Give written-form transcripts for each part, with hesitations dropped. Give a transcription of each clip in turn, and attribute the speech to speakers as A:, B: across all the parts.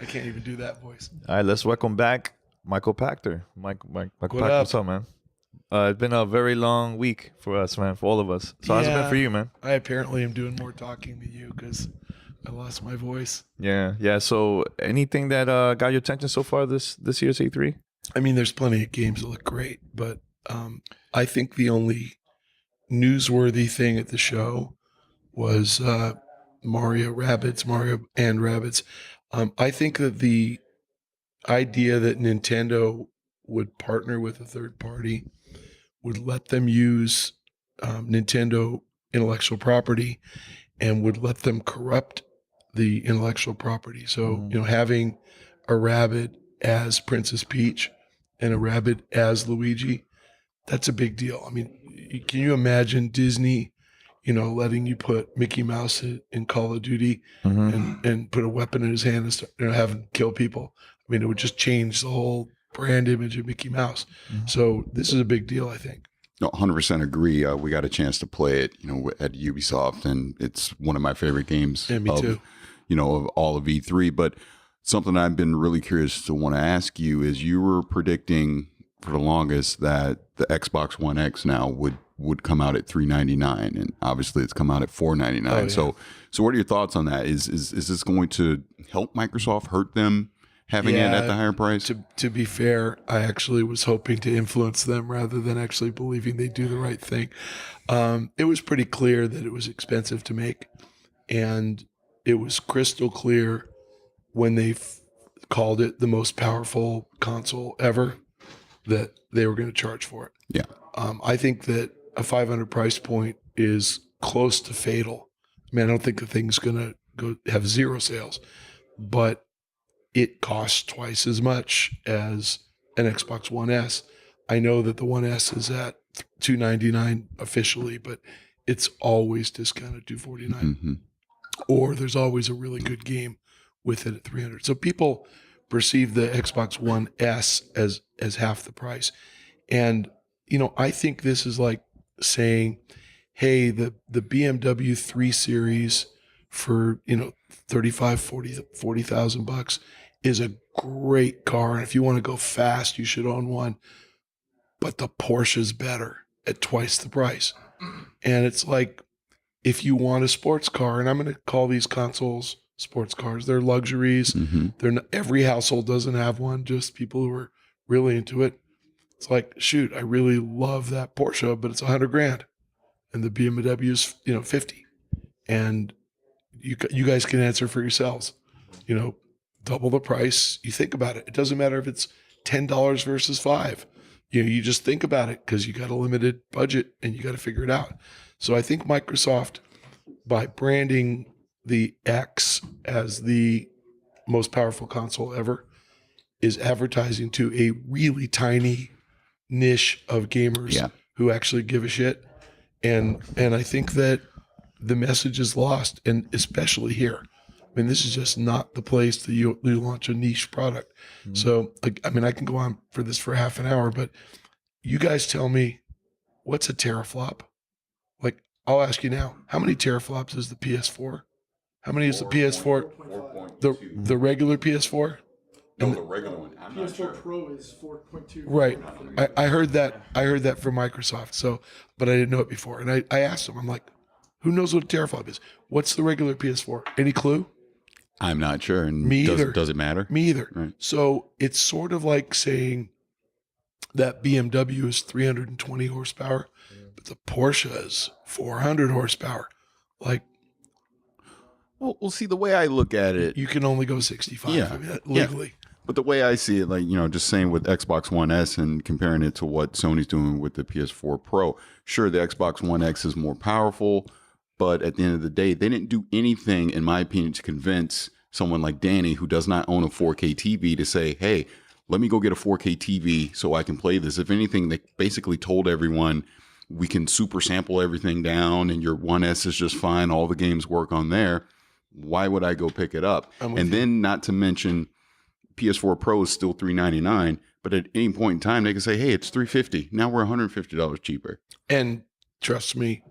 A: I can't even do that voice.
B: All right, let's welcome back Michael Pachter. Michael Pachter,
A: up?
B: what's up, man? It's been a very long week for us, man, for all of us. So how's it been for you, man?
A: I apparently am doing more talking than you because I lost my voice.
B: Yeah. So anything that got your attention so far this year's E3?
A: I mean, there's plenty of games that look great, but I think the only newsworthy thing at the show was Mario and Rabbids. I think that the idea that Nintendo would partner with a third party would let them use Nintendo intellectual property and would let them corrupt the intellectual property. So, having a rabbit as Princess Peach and a rabbit as Luigi, that's a big deal. I mean, can you imagine Disney, letting you put Mickey Mouse in Call of Duty and put a weapon in his hand and start, have him kill people? I mean, it would just change the whole brand image of Mickey Mouse. So this is a big deal, I think.
C: No, 100% agree. We got a chance to play it, at Ubisoft, and it's one of my favorite games.
A: Yeah, me too.
C: Of all of E3. But something I've been really curious to want to ask you is, you were predicting for the longest that the Xbox One X now would come out at $399, and obviously it's come out at $499.
A: Oh, yeah.
C: So what are your thoughts on that? Is this going to help Microsoft, hurt them having it at the higher price?
A: To be fair, I actually was hoping to influence them rather than actually believing they do the right thing. It was pretty clear that it was expensive to make, and it was crystal clear when they called it the most powerful console ever that they were going to charge for it.
C: Yeah.
A: I think that a $500 price point is close to fatal. I mean, I don't think the thing's going to go have zero sales, but it costs twice as much as an Xbox One S. I know that the One S is at $299 officially, but it's always discounted $249. Or there's always a really good game with it at $300. So people perceive the Xbox One S as half the price. And, I think this is like saying, hey, the BMW 3 Series for, 35, 40,000 bucks is a great car. And if you want to go fast, you should own one. But the Porsche's better at twice the price. And it's like, if you want a sports car, and I'm going to call these consoles sports cars, they're luxuries. They're not, every household doesn't have one, just people who are really into it. It's like, shoot, I really love that Porsche, but it's $100,000, and the BMW is 50. And you guys can answer for yourselves. Double the price. You think about it. It doesn't matter if it's $10 versus $5. You just think about it because you got a limited budget and you got to figure it out. So I think Microsoft, by branding the X as the most powerful console ever, is advertising to a really tiny niche of gamers who actually give a shit. And I think that the message is lost, and especially here. I mean, this is just not the place that you launch a niche product. So, I can go on for this for half an hour, but you guys tell me, what's a teraflop? Like, I'll ask you now, how many teraflops is the PS4? How many is the PS4?
C: 4.2.
A: The regular PS4?
C: No, the regular one. I'm not
D: PS4
C: sure.
D: Pro is 4.2.
A: Right. I heard that. I heard that from Microsoft. So, but I didn't know it before. And I asked them, I'm like, who knows what a teraflop is? What's the regular PS4? Any clue?
C: I'm not sure. And
A: Me either.
C: Does it matter?
A: Me either.
C: Right.
A: So it's sort of like saying that BMW is 320 horsepower, but the Porsche is 400 horsepower. Like,
C: Well, see, the way I look at it,
A: you can only go 65
C: Yeah.
A: I mean, legally.
C: but the way I see it, like, just saying with Xbox One S and comparing it to what Sony's doing with the PS4 Pro, sure, the Xbox One X is more powerful, but at the end of the day, they didn't do anything, in my opinion, to convince someone like Danny, who does not own a 4K TV, to say, hey, let me go get a 4K TV so I can play this. If anything, they basically told everyone, we can super sample everything down and your One S is just fine. All the games work on there. Why would I go pick it up? And then, not to mention, PS4 Pro is still $399, but at any point in time, they can say, hey, it's $350. Now we're $150 cheaper.
A: And trust me,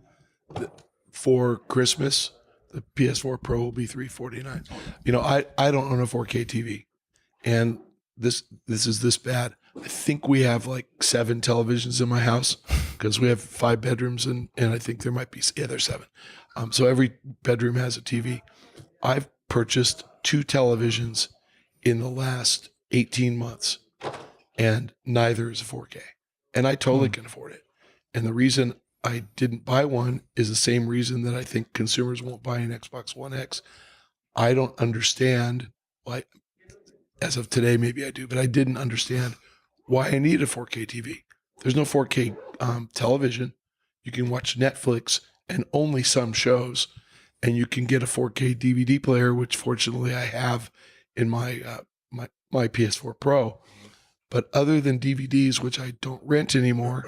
A: for Christmas, The PS4 Pro will be $349. You know, I don't own a 4K TV, and this is this bad. I think we have like 7 televisions in my house because we have 5 bedrooms, and I think there might be, there's 7. So every bedroom has a TV. I've purchased 2 televisions in the last 18 months, and neither is a 4K. And I totally can afford it. And the reason I didn't buy one is the same reason that I think consumers won't buy an Xbox One X. I don't understand why, as of today, maybe I do, but I didn't understand why I need a 4K TV. There's no 4K television. You can watch Netflix and only some shows, and you can get a 4K DVD player, which fortunately I have in my my PS4 Pro. But other than DVDs, which I don't rent anymore,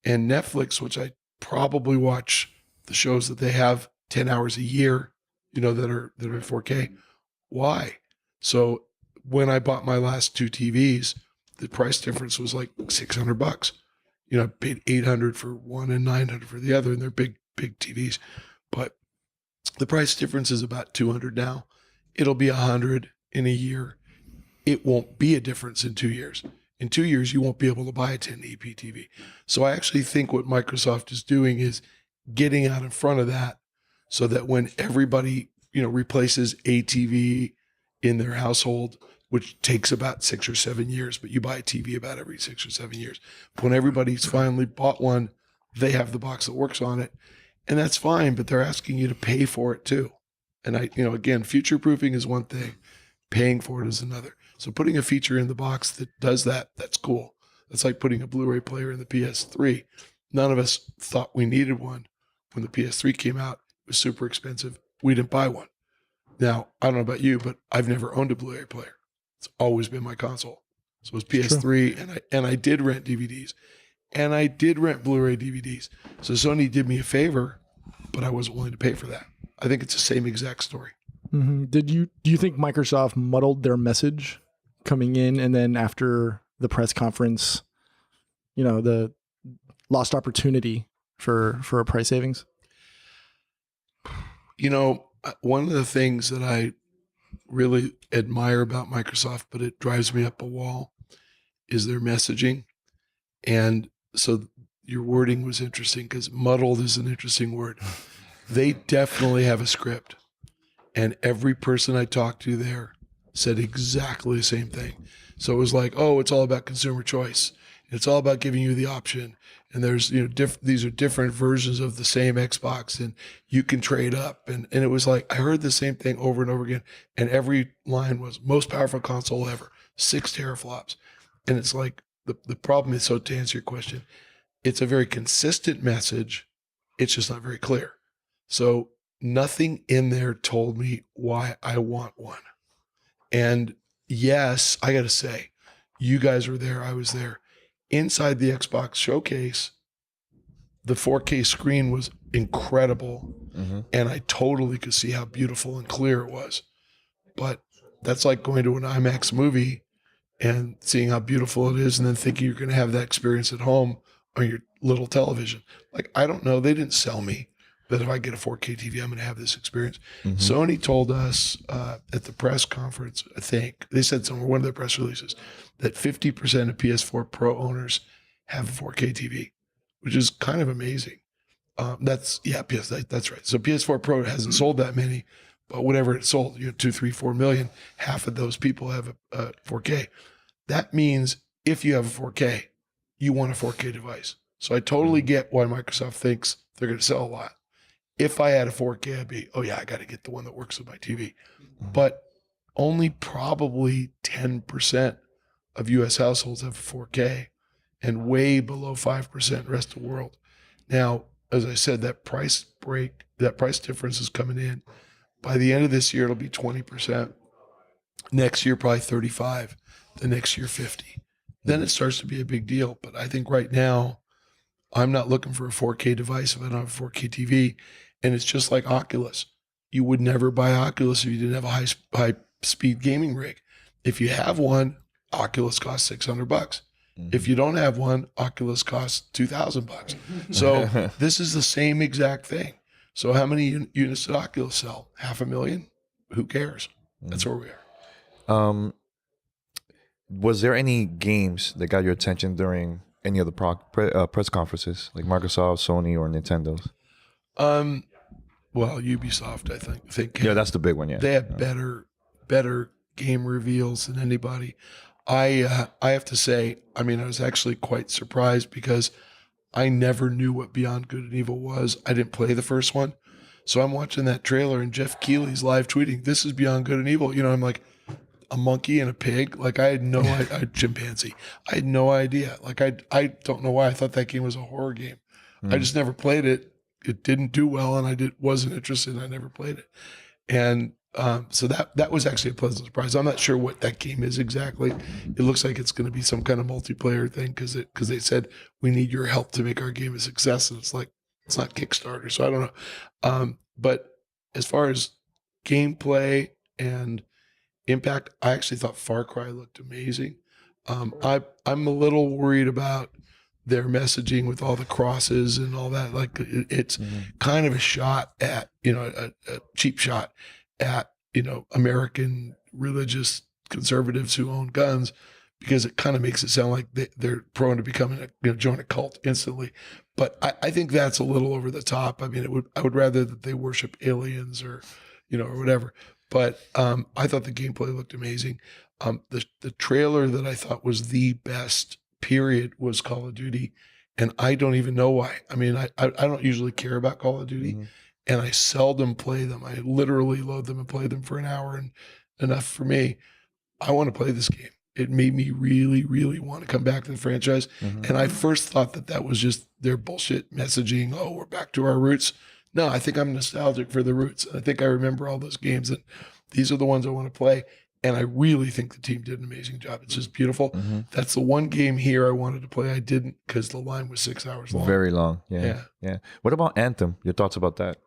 A: and Netflix, which I probably watch the shows that they have 10 hours a year, you know, that are 4K. Why? So when I bought my last 2 TVs, the price difference was like $600. You know, I paid $800 for one and $900 for the other, and they're big TVs. But the price difference is about $200 now. It'll be $100 in a year. It won't be a difference in 2 years. In 2 years, you won't be able to buy a 1080p TV. So I actually think what Microsoft is doing is getting out in front of that, so that when everybody, you know, replaces a TV in their household, which takes about 6 or 7 years, but you buy a TV about every 6 or 7 years. When everybody's finally bought one, they have the box that works on it, and that's fine, but they're asking you to pay for it too. And again, future-proofing is one thing, paying for it is another. So putting a feature in the box that does that, that's cool. That's like putting a Blu-ray player in the PS3. None of us thought we needed one. When the PS3 came out, it was super expensive. We didn't buy one. Now, I don't know about you, but I've never owned a Blu-ray player. It's always been my console. So it was PS3, and I did rent DVDs. And I did rent Blu-ray DVDs. So Sony did me a favor, but I wasn't willing to pay for that. I think it's the same exact story.
D: Mm-hmm. Do you think Microsoft muddled their message coming in, and then after the press conference, you know, the lost opportunity for a price savings?
A: You know, one of the things that I really admire about Microsoft, but it drives me up a wall, is their messaging. And so your wording was interesting, because muddled is an interesting word. They definitely have a script. And every person I talked to there said exactly the same thing. So it was like, oh, it's all about consumer choice. It's all about giving you the option. And there's, you know, these are different versions of the same Xbox, and you can trade up. And it was like, I heard the same thing over and over again. And every line was most powerful console ever, 6 teraflops. And it's like, the problem is, so to answer your question, it's a very consistent message. It's just not very clear. So nothing in there told me why I want one. And yes, I got to say, you guys were there. I was there. Inside the Xbox showcase, the 4K screen was incredible. Mm-hmm. And I totally could see how beautiful and clear it was. But that's like going to an IMAX movie and seeing how beautiful it is, and then thinking you're going to have that experience at home on your little television. Like, I don't know. They didn't sell me that if I get a 4K TV, I'm going to have this experience. Mm-hmm. Sony told us at the press conference, I think, they said somewhere, one of their press releases, that 50% of PS4 Pro owners have a 4K TV, which is kind of amazing. That's right. So PS4 Pro hasn't sold that many, but whatever it sold, 2, 3, 4 million, half of those people have a 4K. That means if you have a 4K, you want a 4K device. So I totally get why Microsoft thinks they're going to sell a lot. If I had a 4K, I'd be, oh yeah, I got to get the one that works with my TV. But only probably 10% of US households have 4K, and way below 5% rest of the world. Now, as I said, that price difference is coming in. By the end of this year, it'll be 20%. Next year, probably 35%. The next year, 50%. Then it starts to be a big deal. But I think right now, I'm not looking for a 4K device if I don't have a 4K TV. And it's just like Oculus. You would never buy Oculus if you didn't have a high-speed gaming rig. If you have one, Oculus costs $600. Mm-hmm. If you don't have one, Oculus costs $2,000. So this is the same exact thing. So how many units did Oculus sell? 500,000? Who cares? That's where we are.
B: Was there any games that got your attention during any of the press conferences, like Microsoft, Sony, or Nintendo's?
A: Well, Ubisoft, I think.
B: Yeah, that's the big one. Yeah,
A: They have better game reveals than anybody. I have to say, I mean, I was actually quite surprised because I never knew what Beyond Good and Evil was. I didn't play the first one. So I'm watching that trailer and Jeff Keighley's live tweeting, "This is Beyond Good and Evil." You know, I'm like, a monkey and a pig. Like I had no idea, chimpanzee. I had no idea. Like I don't know why I thought that game was a horror game. I just never played it. It didn't do well, and wasn't interested. And I never played it, and so that was actually a pleasant surprise. I'm not sure what that game is exactly. It looks like it's going to be some kind of multiplayer thing because they said we need your help to make our game a success, and it's like it's not Kickstarter, so I don't know. But as far as gameplay and impact, I actually thought Far Cry looked amazing. I'm a little worried about their messaging with all the crosses and all that. Like it's kind of a shot at, a cheap shot at, American religious conservatives who own guns, because it kind of makes it sound like they're prone to becoming join a cult instantly. But I think that's a little over the top. I mean, I would rather that they worship aliens or whatever. But I thought the gameplay looked amazing. The trailer that I thought was the best period was Call of Duty, and I don't even know why. I mean, I don't usually care about Call of Duty, and I seldom play them. I literally load them and play them for an hour, and enough for me. I want to play this game. It made me really, really want to come back to the franchise. And I first thought that was just their bullshit messaging. Oh, we're back to our roots. No, I think I'm nostalgic for the roots. I think I remember all those games, and these are the ones I want to play. And I really think the team did an amazing job. It's just beautiful. That's the one game here I wanted to play. I didn't because the line was 6 hours long.
B: Very long. Yeah. What about Anthem? Your thoughts about that?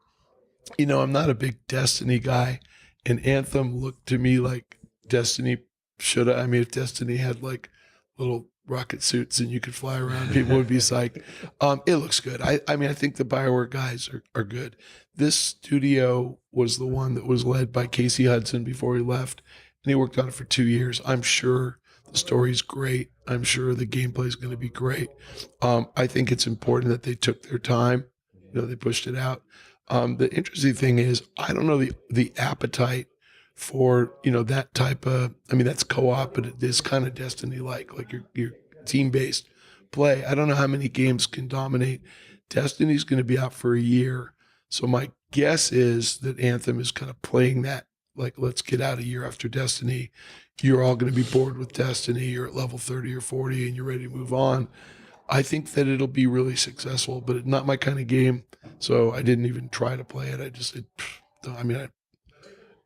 A: I'm not a big Destiny guy, and Anthem looked to me like Destiny should have. I mean, if Destiny had like little rocket suits and you could fly around, people would be psyched. It looks good. I mean, I think the BioWare guys are good. This studio was the one that was led by Casey Hudson before he left, and he worked on it for 2 years. I'm sure the story's great. I'm sure the gameplay is going to be great. I think it's important that they took their time. They pushed it out. The interesting thing is, I don't know the appetite for that type of. I mean, that's co-op, but it is kind of Destiny-like your team-based play. I don't know how many games can dominate. Destiny's going to be out for a year, so my guess is that Anthem is kind of playing that. Like, let's get out a year after Destiny. You're all going to be bored with Destiny. You're at level 30 or 40 and you're ready to move on. I think that it'll be really successful, but it's not my kind of game. So I didn't even try to play it.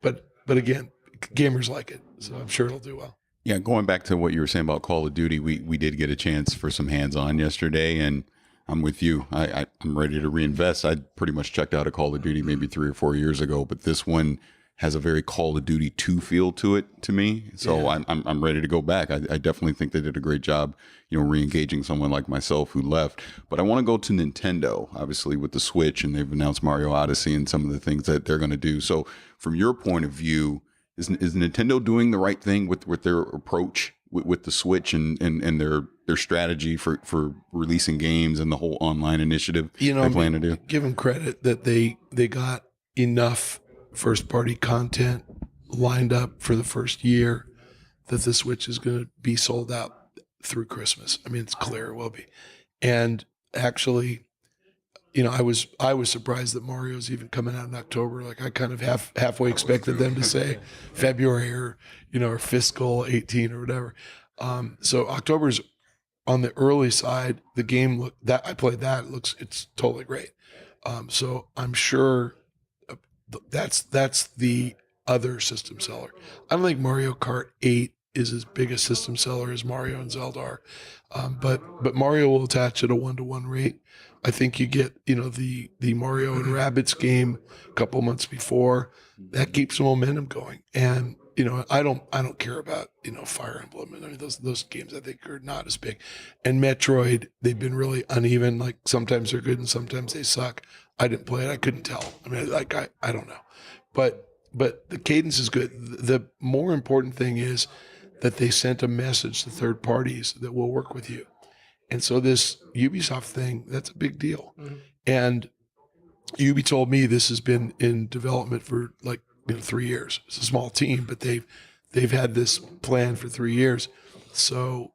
A: But again, gamers like it. So I'm sure it'll do well.
C: Yeah, going back to what you were saying about Call of Duty, we did get a chance for some hands-on yesterday, and I'm with you. I'm ready to reinvest. I pretty much checked out of Call of Duty maybe 3 or 4 years ago, but this one has a very Call of Duty 2 feel to it to me. So yeah. I'm ready to go back. I definitely think they did a great job, re-engaging someone like myself who left. But I want to go to Nintendo, obviously with the Switch, and they've announced Mario Odyssey and some of the things that they're going to do. So from your point of view, is Nintendo doing the right thing with their approach with the Switch and their strategy for releasing games and the whole online initiative they plan to do?
A: Give them credit that they got enough first-party content lined up for the first year that the Switch is going to be sold out through Christmas. I mean, it's clear it will be. And actually, I was surprised that Mario's even coming out in October. Like I kind of halfway expected them to say February or fiscal 18 or whatever. So October's on the early side. The game I played that it's totally great. So I'm sure that's the other system seller. I don't think Mario Kart 8 is as big a system seller as Mario and Zelda are. But Mario will attach at a 1-to-1 rate. I think you get, the Mario and Rabbids game a couple months before. That keeps the momentum going. And I don't care about, Fire Emblem. I mean, those games I think are not as big. And Metroid, they've been really uneven. Like sometimes they're good and sometimes they suck. I didn't play it. I couldn't tell. I mean, like I don't know. But the cadence is good. The more important thing is that they sent a message to third parties that will work with you. And so this Ubisoft thing, that's a big deal. Mm-hmm. And Ubi told me this has been in development for 3 years. It's a small team, but they've had this plan for 3 years. So,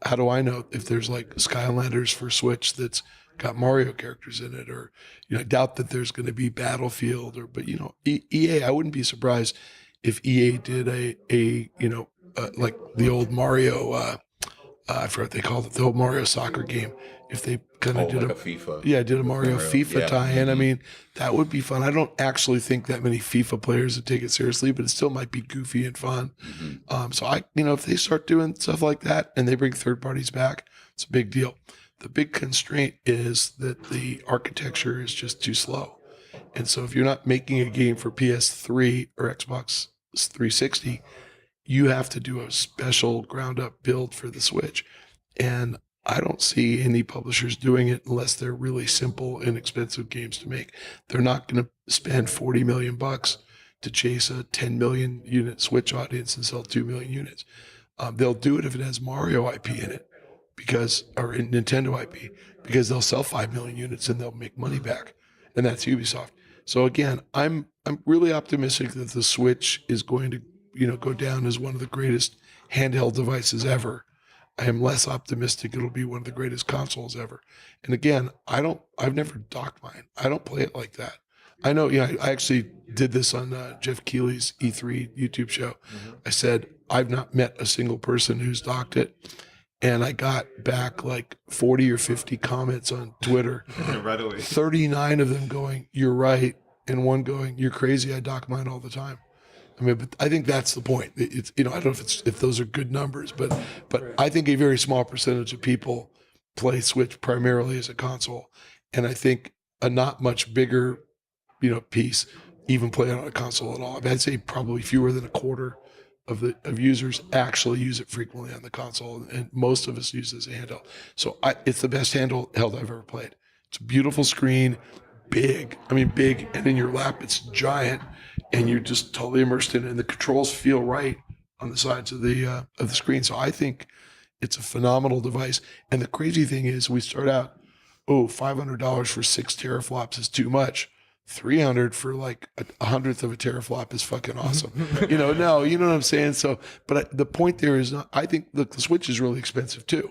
A: how do I know if there's like Skylanders for Switch that's got Mario characters in it, or I doubt that there's going to be Battlefield, but EA, I wouldn't be surprised if EA did a like the old Mario. I forgot what they called it, the old Mario soccer game. If they kind of did
E: like a FIFA.
A: Yeah, did a Mario FIFA tie-in. I mean, that would be fun. I don't actually think that many FIFA players would take it seriously, but it still might be goofy and fun. Mm-hmm. So if they start doing stuff like that and they bring third parties back, it's a big deal. The big constraint is that the architecture is just too slow. And so if you're not making a game for PS3 or Xbox 360, you have to do a special ground up build for the Switch. And I don't see any publishers doing it unless they're really simple, inexpensive games to make. They're not going to spend $40 million to chase a 10 million unit Switch audience and sell 2 million units. They'll do it if it has Mario IP in it, or in Nintendo IP, because they'll sell 5 million units and they'll make money back. And that's Ubisoft. So again, I'm really optimistic that the Switch is going to go down as one of the greatest handheld devices ever. I am less optimistic it'll be one of the greatest consoles ever. And again, I've never docked mine. I don't play it like that. I know, I actually did this on Jeff Keighley's E3 YouTube show. Mm-hmm. I said, I've not met a single person who's docked it. And I got back like 40 or 50 comments on Twitter.
E: Right away.
A: 39 of them going, "You're right," and one going, "You're crazy. I dock mine all the time." I mean, but I think that's the point. It's I don't know if those are good numbers, but I think a very small percentage of people play Switch primarily as a console, and I think a not much bigger, piece even play it on a console at all. I mean, I'd say probably fewer than a quarter of users actually use it frequently on the console, and most of us use it as a handheld. So it's the best handheld I've ever played. It's a beautiful screen, big. I mean, big, and in your lap, it's giant. And you're just totally immersed in it, and the controls feel right on the sides of the screen. So I think it's a phenomenal device. And the crazy thing is, we start out, $500 for 6 teraflops is too much. $300 for like a hundredth of a teraflop is fucking awesome. No, you know what I'm saying? So, but the point there is, I think the Switch is really expensive too.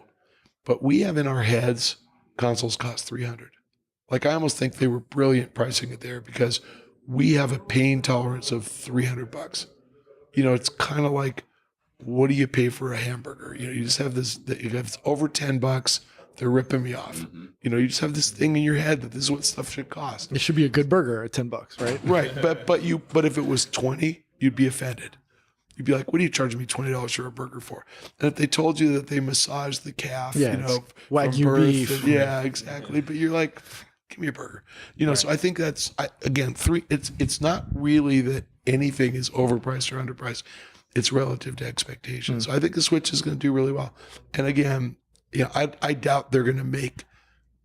A: But we have in our heads consoles cost $300. Like I almost think they were brilliant pricing it there because we have a pain tolerance of $300. It's kind of like, what do you pay for a hamburger? You just have this, if it's over $10, they're ripping me off. Mm-hmm. You just have this thing in your head that this is what stuff should cost.
D: It should be a good burger at $10, right?
A: Right. But if it was 20, you'd be offended. You'd be like, what are you charging me $20 for a burger for? And if they told you that they massage the calf,
D: Wagyu beef.
A: Yeah, exactly. But you're like, give me a burger. Right. So I think that's, again, it's not really that anything is overpriced or underpriced. It's relative to expectations. So I think the Switch is going to do really well. And again, I doubt they're going to make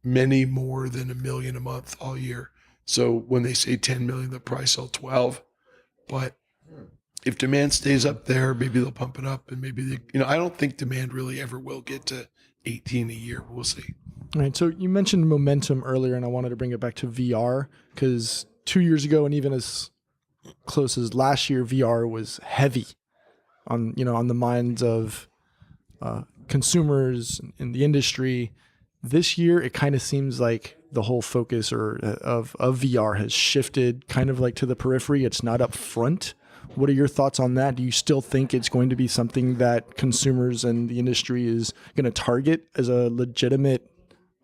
A: many more than 1 million a month all year. So when they say 10 million, they'll probably sell 12. But if demand stays up there, maybe they'll pump it up, and maybe I don't think demand really ever will get to 18 a year. We'll see.
D: All right. So you mentioned momentum earlier, and I wanted to bring it back to VR because 2 years ago, and even as close as last year, VR was heavy on the minds of consumers in the industry. This year, it kind of seems like the whole focus of VR has shifted kind of like to the periphery. It's not up front. What are your thoughts on that? Do you still think it's going to be something that consumers and the industry is going to target as a legitimate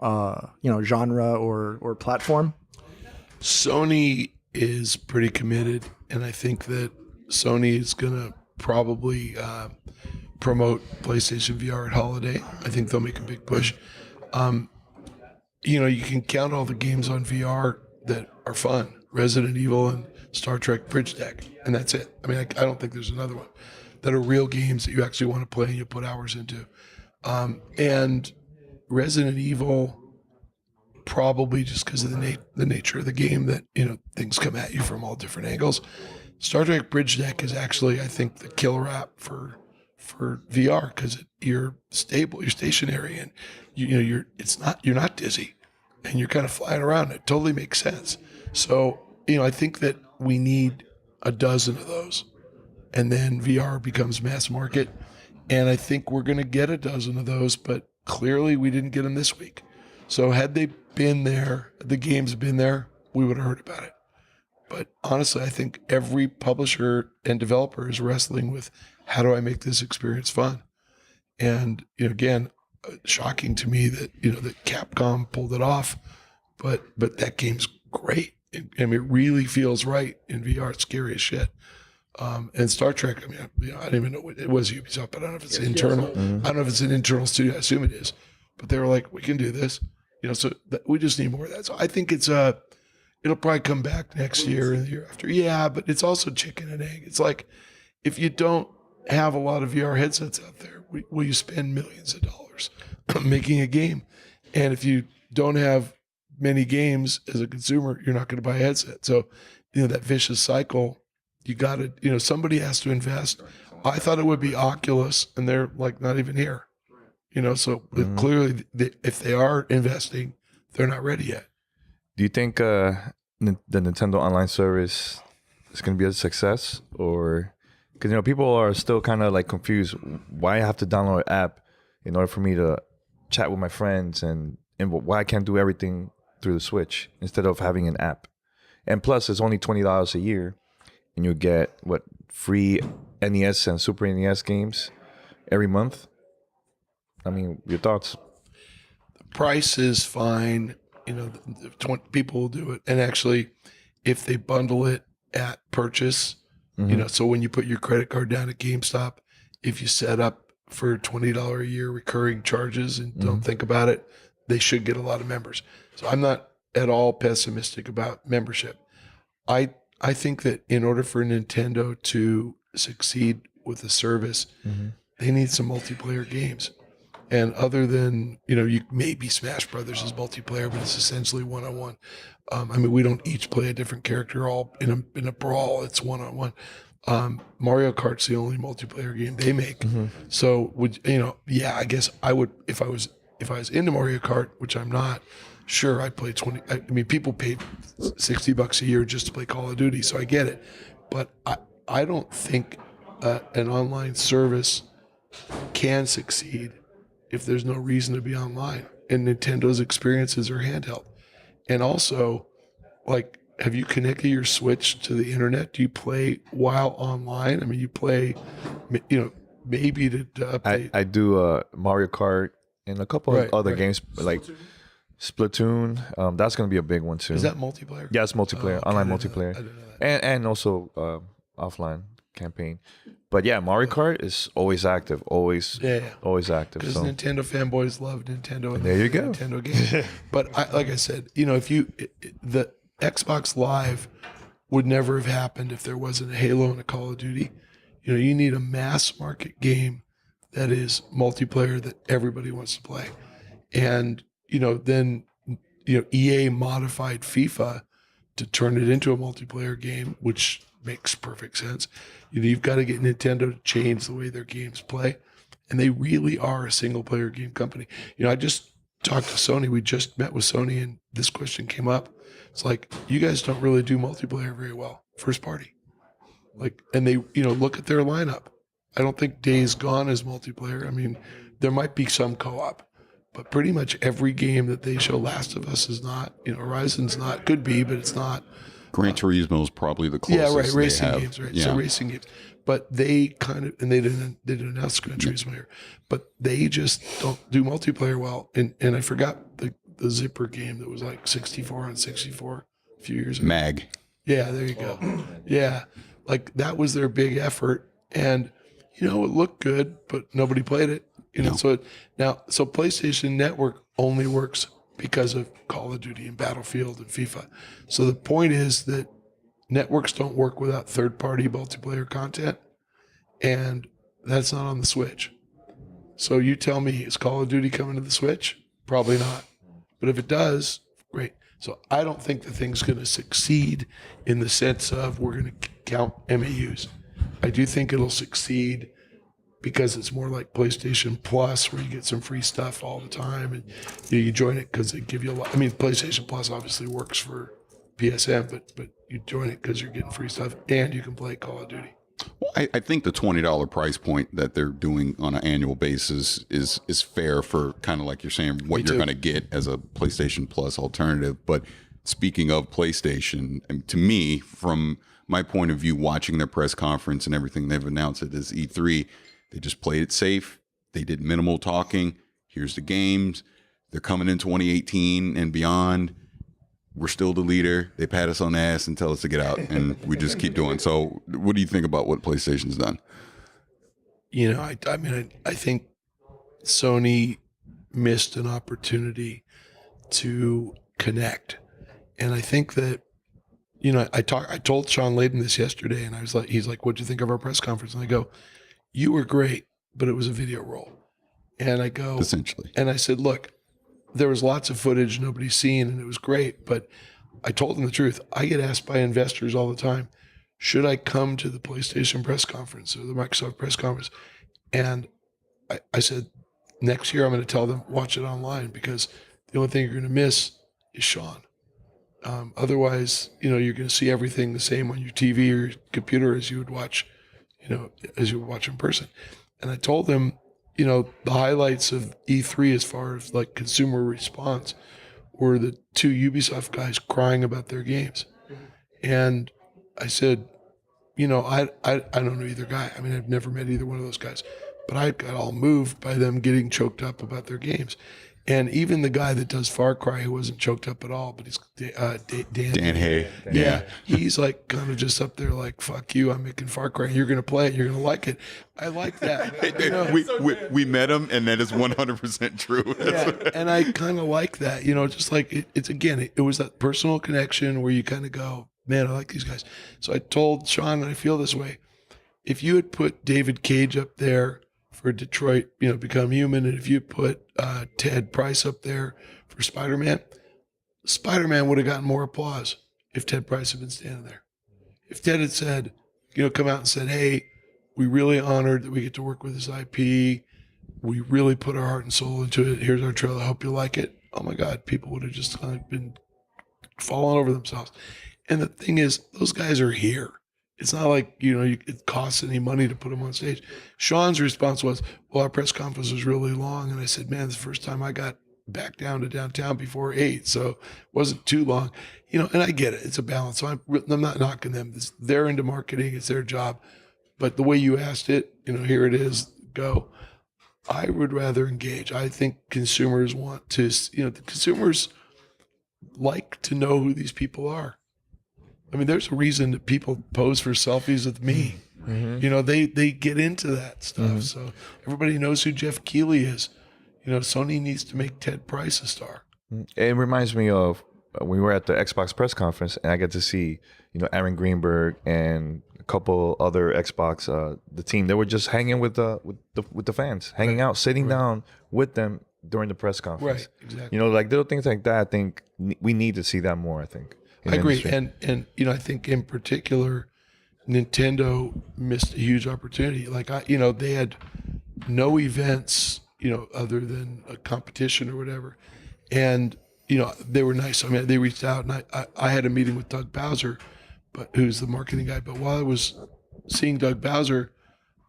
D: genre or platform?
A: Sony is pretty committed, and I think that Sony is going to probably promote PlayStation VR at holiday. I think they'll make a big push. You can count all the games on VR that are fun. Resident Evil and Star Trek Bridge Deck, and that's it. I mean, I don't think there's another one that are real games that you actually want to play and you put hours into. And Resident Evil, probably just because of the nature of the game, that things come at you from all different angles. Star Trek Bridge Deck is actually, I think, the killer app for VR, because you're stable, you're stationary, and you're not dizzy, and you're kind of flying around. It totally makes sense. So I think that we need a dozen of those, and then VR becomes mass market. And I think we're going to get a dozen of those, but clearly we didn't get them this week. So had they been there, the game's been there, we would have heard about it. But honestly, I think every publisher and developer is wrestling with, how do I make this experience fun? And again, shocking to me that that Capcom pulled it off, but that game's great. I mean, it really feels right in VR. It's scary as shit. And Star Trek, I mean, I don't even know what it was, Ubisoft, but I don't know if it's internal. I don't know if it's an internal studio. I assume it is. But they were like, we can do this. So we just need more of that. So I think it'll probably come back next year and the year after. Yeah, but it's also chicken and egg. It's like, if you don't have a lot of VR headsets out there, will you spend millions of dollars making a game? And if you don't have many games as a consumer, you're not going to buy a headset. So, that vicious cycle, you got to, somebody has to invest. I thought it would be Oculus, and they're like not even here. So clearly, if they are investing, they're not ready yet.
B: Do you think the Nintendo online service is going to be a success, or because people are still kind of like confused? Why I have to download an app in order for me to chat with my friends, and why I can't do everything through the Switch instead of having an app? And plus, it's only $20 a year, and you get free NES and Super NES games every month. I mean, your thoughts?
A: The price is fine. 20 people will do it. And actually, if they bundle it at purchase, so when you put your credit card down at GameStop, if you set up for $20 a year recurring charges and don't think about it, they should get a lot of members. So I'm not at all pessimistic about membership. I think that in order for Nintendo to succeed with the service, they need some multiplayer games. And other than, you maybe Smash Brothers is multiplayer, but it's essentially one-on-one. I mean, we don't each play a different character all in a brawl. It's one-on-one. Mario Kart's the only multiplayer game they make. So I guess I would, if I was into Mario Kart, which I'm not, sure, I'd play 20. I mean, people pay $60 a year just to play Call of Duty, so I get it. But I don't think an online service can succeed if there's no reason to be online. And Nintendo's experiences are handheld. And also, have you connected your Switch to the internet? Do you play while online? I mean, you play, maybe to update.
B: I do Mario Kart and a couple of other games, like Splatoon. That's going to be a big one too.
A: Is that multiplayer?
B: Yeah, it's multiplayer, online multiplayer.
A: I didn't know that.
B: And also offline campaign. But yeah, Mario Kart is always active, always active.
A: Because
B: So
A: Nintendo fanboys love Nintendo. And
B: there you go.
A: Nintendo games. But like I said, the Xbox Live would never have happened if there wasn't a Halo and a Call of Duty. You need a mass market game that is multiplayer that everybody wants to play. And, then, EA modified FIFA to turn it into a multiplayer game, which makes perfect sense. You've got to get Nintendo to change the way their games play. And they really are a single player game company. I just talked to Sony. We just met with Sony and this question came up. It's like, you guys don't really do multiplayer very well, first party. And they, look at their lineup. I don't think Days Gone is multiplayer. I mean, there might be some co-op, but pretty much every game that they show, Last of Us is not, Horizon's not, could be, but it's not.
C: Gran Turismo is probably the closest.
A: Yeah, right. Racing
C: they have.
A: games, right?
C: Yeah.
A: So racing games, but they kind of, and they didn't announce Gran Turismo here, but they just don't do multiplayer well. And I forgot the Zipper game that was like 64 on 64 a few years ago.
C: Mag.
A: Yeah, there you go. Yeah, that was their big effort, and it looked good, but nobody played it. So PlayStation Network only works because of Call of Duty and Battlefield and FIFA. So the point is that networks don't work without third-party multiplayer content, and that's not on the Switch. So you tell me, is Call of Duty coming to the Switch? Probably not. But if it does, great. So I don't think the thing's going to succeed in the sense of we're going to count MAUs. I do think it'll succeed because it's more like PlayStation Plus, where you get some free stuff all the time, and you join it because they give you a lot. I mean, PlayStation Plus obviously works for PSN, but you join it because you're getting free stuff and you can play Call of Duty.
C: Well, I think the $20 price point that they're doing on an annual basis is fair for kind of like you're saying what you're going to get as a PlayStation Plus alternative. But speaking of PlayStation, and to me, from my point of view, watching their press conference and everything they've announced at this E3, they just played it safe. They did minimal talking. Here's the games. They're coming in 2018 and beyond. We're still the leader. They pat us on the ass and tell us to get out, and we just keep doing. So what do you think about what PlayStation's done?
A: You know, I think Sony missed an opportunity to connect. And I think that, you know, I told Sean Layden this yesterday, and he's like, what'd you think of our press conference? And I go, you were great, but it was a video roll. And I go,
C: Essentially.
A: And I said, look, there was lots of footage nobody's seen, and it was great. But I told him the truth. I get asked by investors all the time, should I come to the PlayStation press conference or the Microsoft press conference? And I said, next year I'm going to tell them, watch it online, because the only thing you're going to miss is Sean. Otherwise, you know, you're going to see everything the same on your TV or your computer as you would watch, you know, as you would watch in person. And I told them, you know, the highlights of E3 as far as like consumer response were the two Ubisoft guys crying about their games. And I said, you know, I don't know either guy. I mean, I've never met either one of those guys, but I got all moved by them getting choked up about their games. And even the guy that does Far Cry, who wasn't choked up at all, but he's Dan
C: Hay.
A: Yeah, he's like kind of just up there like, fuck you, I'm making Far Cry. You're going to play it. You're going to like it. I like that. You know?
C: We met him, and that is 100% true.
A: Yeah, and I kind of like that. You know, just like it's again, it was that personal connection where you kind of go, man, I like these guys. So I told Sean, and I feel this way, if you had put David Cage up there for Detroit, you know, Become Human, and if you put Ted Price up there for Spider-Man, Spider-Man would have gotten more applause if Ted Price had been standing there. If Ted had said, you know, come out and said, hey, we really honored that we get to work with this IP. We really put our heart and soul into it. Here's our trailer. I hope you like it. Oh my God, people would have just kind of been falling over themselves. And the thing is, those guys are here. It's not like, you know, it costs any money to put them on stage. Sean's response was, well, our press conference was really long. And I said, man, it's the first time I got back down to downtown before 8. So it wasn't too long. You know, and I get it. It's a balance. So I'm not knocking them. They're into marketing. It's their job. But the way you asked it, you know, here it is, go. I would rather engage. I think consumers want to, you know, the consumers like to know who these people are. I mean, there's a reason that people pose for selfies with me. Mm-hmm. You know, they get into that stuff. Mm-hmm. So everybody knows who Jeff Keighley is. You know, Sony needs to make Ted Price a star.
B: It reminds me of when we were at the Xbox press conference, and I got to see, you know, Aaron Greenberg and a couple other Xbox, the team. They were just hanging with the fans, hanging out, sitting down with them during the press conference.
A: Right, exactly.
B: You know, like little things like that. I think we need to see that more. I think.
A: I agree, and you know, I think in particular, Nintendo missed a huge opportunity. Like you know, they had no events, you know, other than a competition or whatever, and you know, they were nice. I mean, they reached out, and I had a meeting with Doug Bowser, but who's the marketing guy. But while I was seeing Doug Bowser,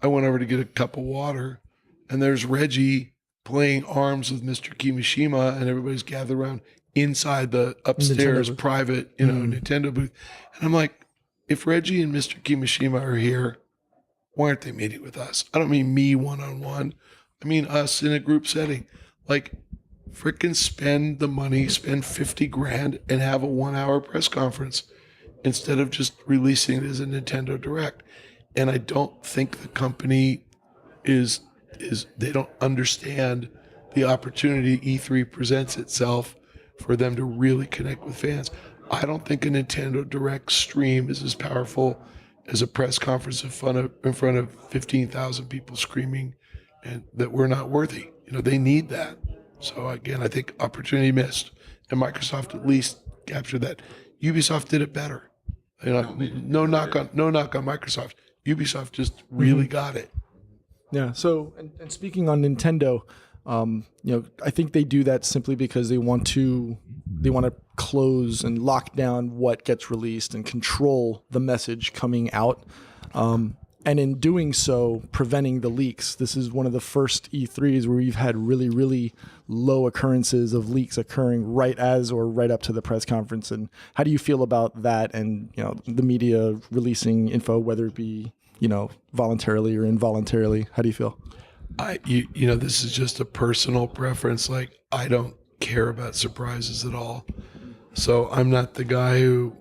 A: I went over to get a cup of water, and there's Reggie playing arms with Mr. Kimishima, and everybody's gathered around inside the upstairs private, you know, Nintendo booth. And I'm like, if Reggie and Mr. Kimishima are here, why aren't they meeting with us? I don't mean me one-on-one. I mean us in a group setting. Like, frickin' spend the money, spend $50,000 and have a 1-hour press conference instead of just releasing it as a Nintendo Direct. And I don't think the company is they don't understand the opportunity E3 presents itself for them to really connect with fans. I don't think a Nintendo Direct stream is as powerful as a press conference in front of 15,000 people screaming and that we're not worthy. They need that. So again, I think opportunity missed, and Microsoft at least captured that. Ubisoft did it better. No knock on Microsoft. Ubisoft just really got it.
D: Yeah. So, and speaking on Nintendo, I think they do that simply because they want to close and lock down what gets released and control the message coming out. And in doing so, preventing the leaks. This is one of the first E3s where we've had really, really low occurrences of leaks occurring right as or right up to the press conference. And how do you feel about that and, the media releasing info, whether it be, voluntarily or involuntarily? How do you feel?
A: This is just a personal preference. Like, I don't care about surprises at all. So I'm not the guy who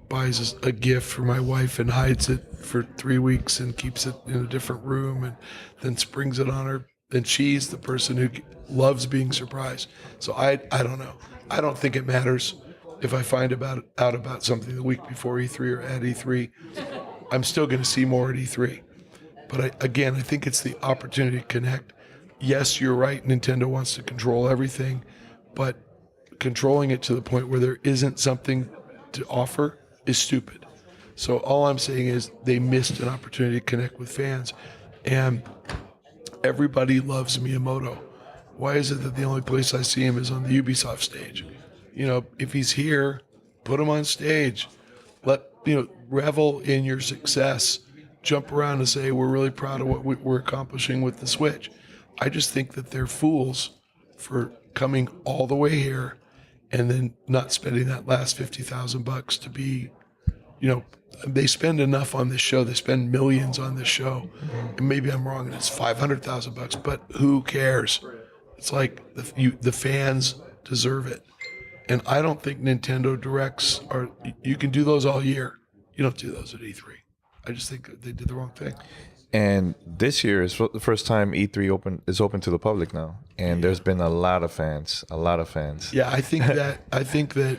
A: buys a gift for my wife and hides it for 3 weeks and keeps it in a different room and then springs it on her. And she's the person who loves being surprised. So I don't know. I don't think it matters if I find out about something the week before E3 or at E3. I'm still going to see more at E3. But I think it's the opportunity to connect. Yes, you're right. Nintendo wants to control everything, but controlling it to the point where there isn't something to offer is stupid. So all I'm saying is they missed an opportunity to connect with fans. And everybody loves Miyamoto. Why is it that the only place I see him is on the Ubisoft stage? If he's here, put him on stage. Revel in your success. Jump around and say, we're really proud of what we're accomplishing with the Switch. I just think that they're fools for coming all the way here and then not spending that last $50,000 to be, they spend enough on this show. They spend millions on this show. And maybe I'm wrong and it's $500,000, but who cares? It's like the fans deserve it. And I don't think Nintendo Directs you can do those all year. You don't do those at E3. I just think they did the wrong thing.
B: And this year is the first time E3 is open to the public now, and there's been a lot of fans.
A: Yeah, I think that. The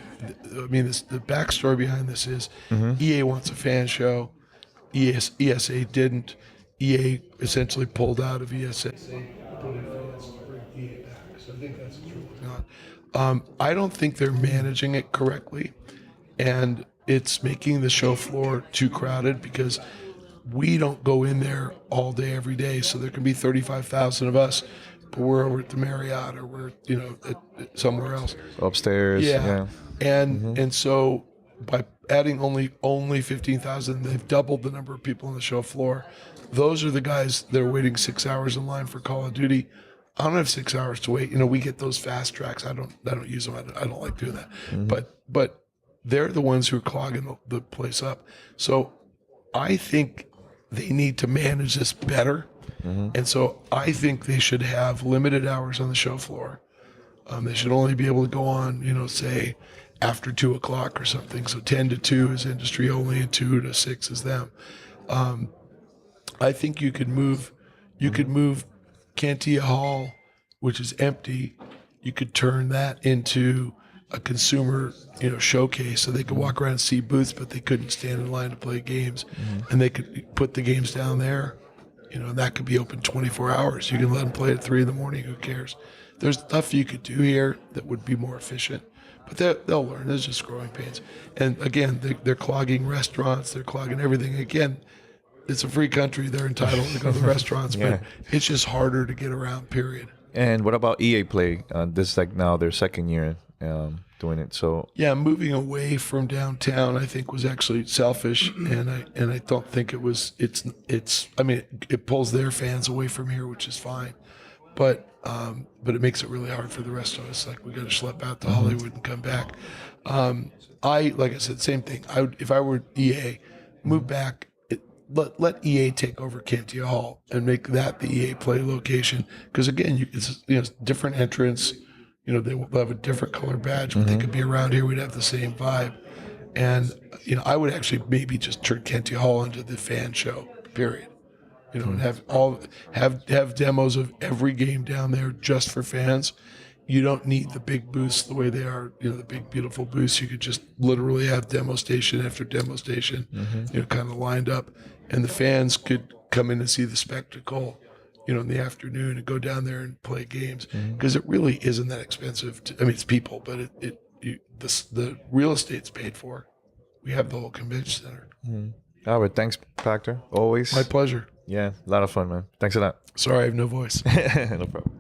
A: backstory behind this is EA wants a fan show. ESA didn't. EA essentially pulled out of ESA. Put in fans to bring EA back. So I think that's what's really going on. I don't think they're managing it correctly, and it's making the show floor too crowded because we don't go in there all day, every day. So there can be 35,000 of us, but we're over at the Marriott or we're, somewhere else.
B: Upstairs. Yeah.
A: And so by adding only 15,000, they've doubled the number of people on the show floor. Those are the guys that are waiting 6 hours in line for Call of Duty. I don't have 6 hours to wait. We get those fast tracks. I don't use them. I don't like doing that. But they're the ones who are clogging the place up. So I think they need to manage this better. And so I think they should have limited hours on the show floor. They should only be able to go on, say after 2 o'clock or something. So 10 to 2 is industry only and 2 to 6 is them. I think you could move Cantia Hall, which is empty. You could turn that into a consumer, showcase, so they could walk around and see booths, but they couldn't stand in line to play games, and they could put the games down there, and that could be open 24 hours. You can let them play at 3 a.m. Who cares? There's stuff you could do here that would be more efficient, but they'll learn. There's just growing pains. And again, they're clogging restaurants. They're clogging everything. Again, it's a free country. They're entitled to go to the restaurants, but it's just harder to get around, period.
B: And what about EA Play? This is now their second year doing it. So
A: moving away from downtown, I think, was actually selfish, and I don't think it was. It pulls their fans away from here, which is fine, but it makes it really hard for the rest of us. Like, we got to schlep out to Hollywood and come back. Like I said, same thing. If I were EA, move back. Let EA take over Cantia Hall and make that the EA Play location, because again, it's different entrance. They will have a different color badge, but they could be around here. We'd have the same vibe. And, I would actually maybe just turn Cantia Hall into the fan show, period. And have demos of every game down there just for fans. you don't need the big booths the way they are, the big, beautiful booths. You could just literally have demo station after demo station, kind of lined up. And the fans could come in and see the spectacle, in the afternoon and go down there and play games. Because it really isn't that expensive. It's people, but the real estate's paid for. We have the whole convention center.
B: Albert, thanks, Pachter. Always.
A: My pleasure.
B: Yeah, a lot of fun, man. Thanks a lot.
A: Sorry, I have no voice.
B: No problem.